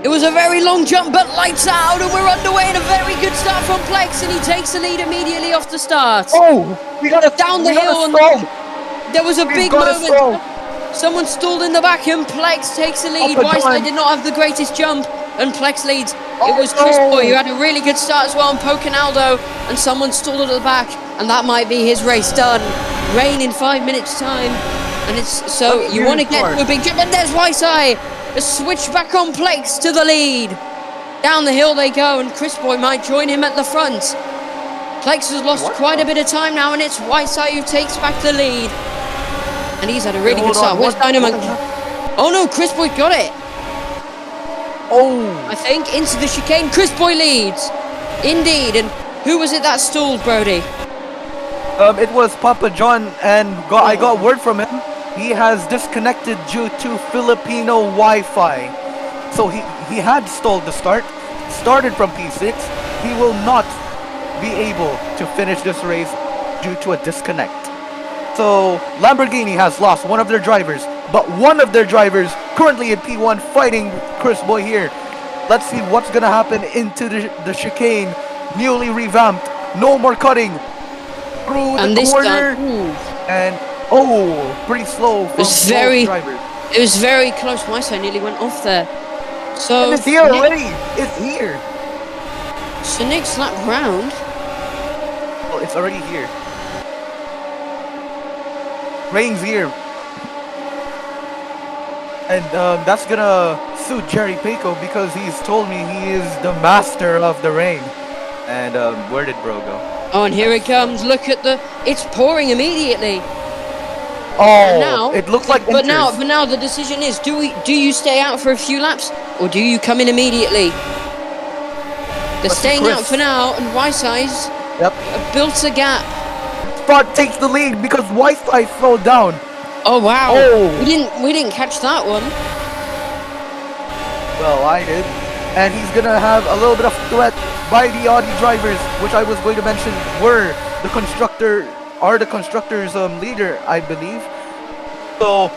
It was a very long jump, but lights out, and we're underway in a very good start from Plex, and he takes the lead immediately off the start. Oh, we got down the hill, and there was a big moment. Someone stalled in the back, and Plex takes the lead. Whiteside did not have the greatest jump, and Plex leads. It was Chris Boy who had a really good start as well on Pocanaldo, and someone stalled at the back, and that might be his race done. Rain in 5 minutes' time, and it's so you want to get to a big jump, and there's Whiteside. A switch back on Plex to the lead. Down the hill they go, and Chris Boy might join him at the front. Plex has lost quite a bit of time now, and it's Whiteside who takes back the lead. And he's had a really good start. Where's Dynamite? Oh no, Chris Boy got it. Oh, I think into the chicane. Chris Boy leads. Indeed. And who was it that stalled, Brody? It was Papa John, and I got word from him. He has disconnected due to Filipino Wi-Fi. So he had stalled the start, started from P6. He will not be able to finish this race due to a disconnect. So Lamborghini has lost one of their drivers, but one of their drivers currently in P1 fighting Chris Boy here. Let's see what's gonna happen into the chicane, newly revamped. No more cutting through the corner, and pretty slow from both drivers. It was very close. My side nearly went off there. So and it's here already. It's here. So next lap round. Oh, it's already here. Rain's here. And that's gonna suit Jerry Paco because he's told me he is the master of the rain. And where did bro go? Oh, and here it comes. Look at it's pouring immediately. Oh, now, it looks like but now the decision is, do you stay out for a few laps or do you come in immediately? They're staying out for now, and Whiteside's built a gap. Spot takes the lead because Whiteside slowed down. Oh wow! Oh. We didn't catch that one. Well, I did, and he's gonna have a little bit of threat by the Audi drivers, which I was going to mention were the constructor's leader, I believe. So,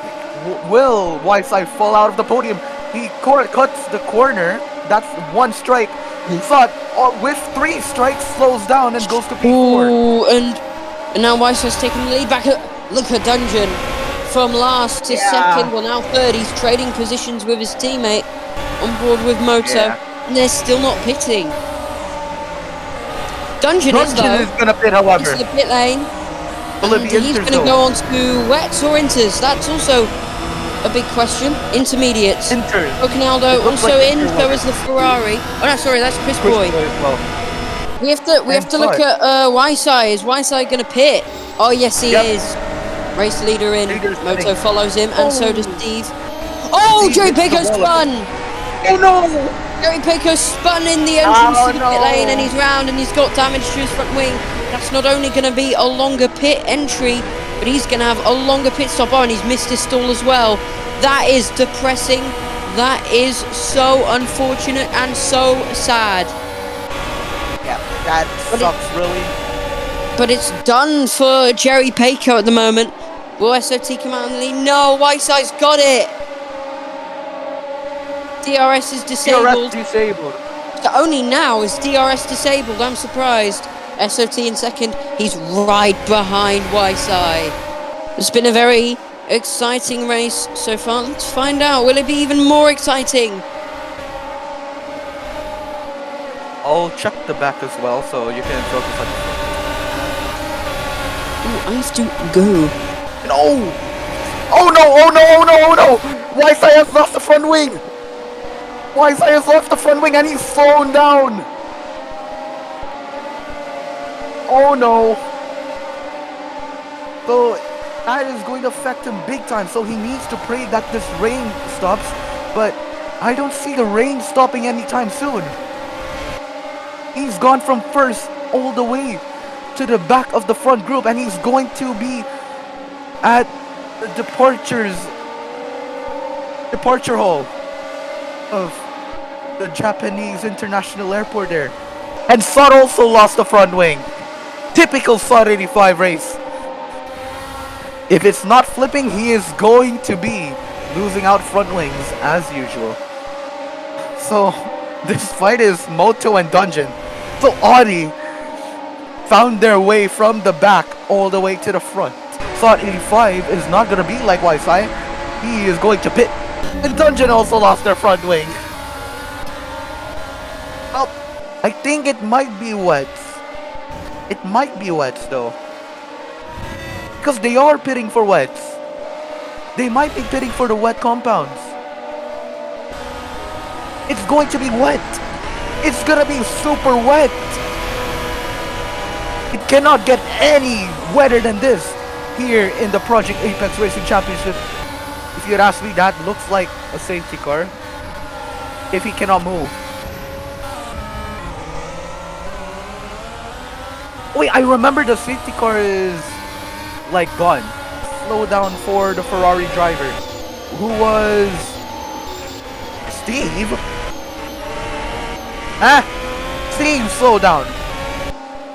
will Whiteside fall out of the podium? He cuts the corner. That's one strike. But with 3 strikes, slows down and goes to P4. Ooh, and now Whiteside's taking the lead back. Look at Dungeon from last to second. Well, now third. He's trading positions with his teammate on board with Moto, and they're still not pitting. Dungeon is gonna pit, however. Into the pit lane. And he's going to go on to wets or inters. That's also a big question. Intermediates. Inters. Pocanaldo also like in. So is the Ferrari. Oh no, sorry, that's Chris Boy. Well. We have to look at Whiteside. Is Whiteside going to pit? Oh yes, he is. Race leader in. Moto follows him, and so does Steve. Oh, Jerry Pico spun. Oh no! Jerry Pico spun in the entrance to the pit lane, and he's round, and he's got damage to his front wing. That's not only going to be a longer pit entry, but he's going to have a longer pit stop. Oh, and he's missed his stall as well. That is depressing. That is so unfortunate and so sad. Yeah, that sucks, really. But it's done for Jerry Paco at the moment. Will SOT come out and lead? No, Whiteside's got it. DRS is disabled. DRS disabled. So only now is DRS disabled. I'm surprised. SOT in second. He's right behind Whiteside. It's been a very exciting race so far. Let's find out. Will it be even more exciting? I'll check the back as well so you can focus on. Oh, I have to go. No! Oh no! Oh no! Oh no! Oh no! Whiteside has lost the front wing! Whiteside has lost the front wing and he's slowing down! Oh no! So that is going to affect him big time, so he needs to pray that this rain stops, but I don't see the rain stopping anytime soon. He's gone from first all the way to the back of the front group, and he's going to be at the departure hall of the Japanese International Airport there. And Sod also lost the front wing. Typical Sod 85 race. If it's not flipping, he is going to be losing out front wings as usual. So this fight is Moto and Dungeon. So Audi found their way from the back all the way to the front. Slot 85 is not gonna be like Wi-Fi. He is going to pit. And Dungeon also lost their front wing. Well, I think it might be wets. It might be wets though. Because they are pitting for wets. They might be pitting for the wet compounds. It's going to be wet. It's gonna be super wet. It cannot get any wetter than this here in the Project Apex Racing Championship. If you'd ask me, that looks like a safety car. If he cannot move. Wait, I remember the safety car is like gone. Slow down for the Ferrari driver. Who was Steve? Steve, slow down.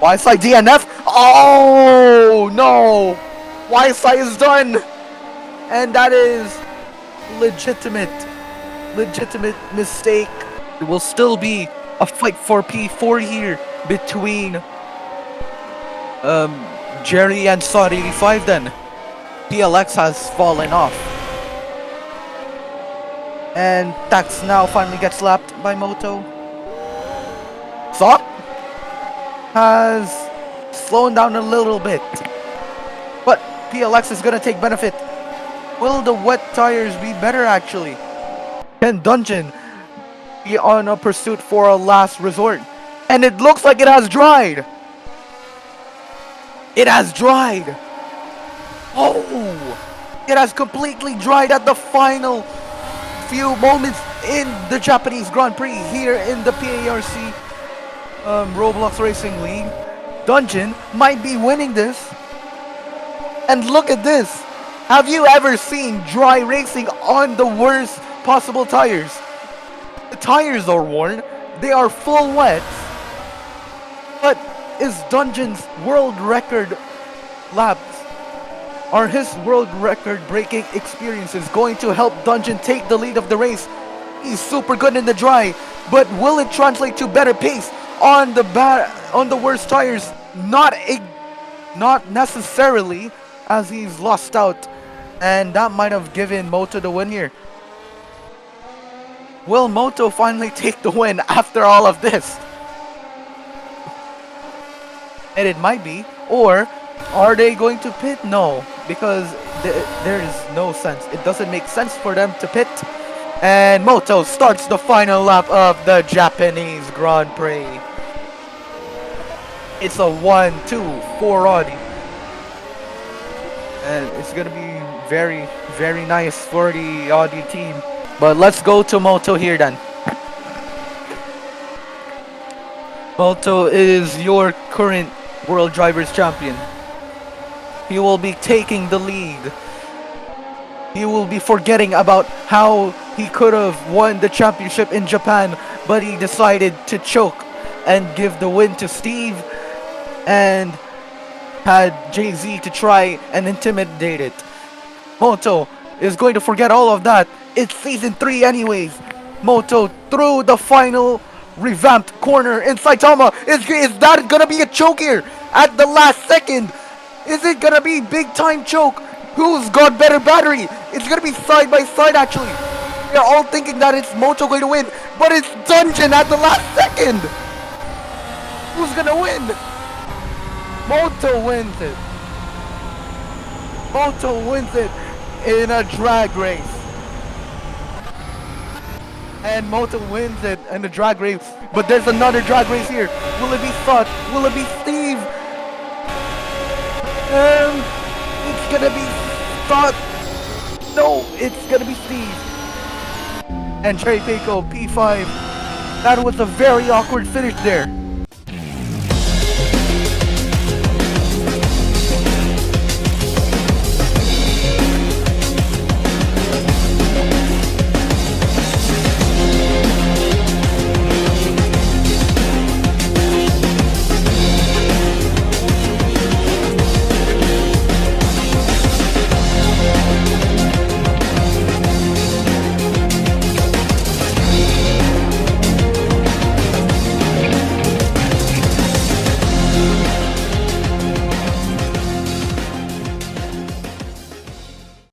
Y-Side DNF? Oh no! Y-Side is done! And that is legitimate mistake. It will still be a fight for P4 here between Jerry and Sod 85 then. PLX has fallen off. And Tax now finally gets slapped by Moto. Sod has slowed down a little bit. But PLX is gonna take benefit. Will the wet tires be better actually? Can Dungeon be on a pursuit for a last resort? And it looks like it has dried. It has dried. Oh! It has completely dried at the final few moments in the Japanese Grand Prix here in the PARC Roblox Racing League. Dungeon might be winning this. And look at this. Have you ever seen dry racing on the worst possible tires? The tires are worn. They are full wet. But is Dungeon's world record laps, are his world record breaking experiences going to help Dungeon take the lead of the race? He's super good in the dry, but will it translate to better pace on the worst tires? Not necessarily, as he's lost out, and that might have given Moto the win here. Will Moto finally take the win after all of this? And it might be. Or are they going to pit? No, because there is no sense. It doesn't make sense for them to pit. And Moto starts the final lap of the Japanese Grand Prix. It's a 1-2 for Audi. And it's going to be very, very nice for the Audi team. But let's go to Moto here then. Moto is your current World Drivers Champion. He will be taking the lead. He will be forgetting about how he could have won the championship in Japan, but he decided to choke and give the win to Steve and had Jay-Z to try and intimidate it. Moto is going to forget all of that. It's season 3 anyways. Moto through the final revamped corner in Saitama. Is that gonna be a choke here at the last second? Is it gonna be big time choke? Who's got better battery? It's gonna be side by side actually. We're all thinking that it's Moto going to win, but it's Dungeon at the last second. Who's gonna win? Moto wins it. Moto wins it in a drag race. And Moto wins it in the drag race. But there's another drag race here. Will it be Sod? Will it be Steve? It's gonna be Sod. No, it's gonna be Steve. And Cherry Peiko, P5. That was a very awkward finish there.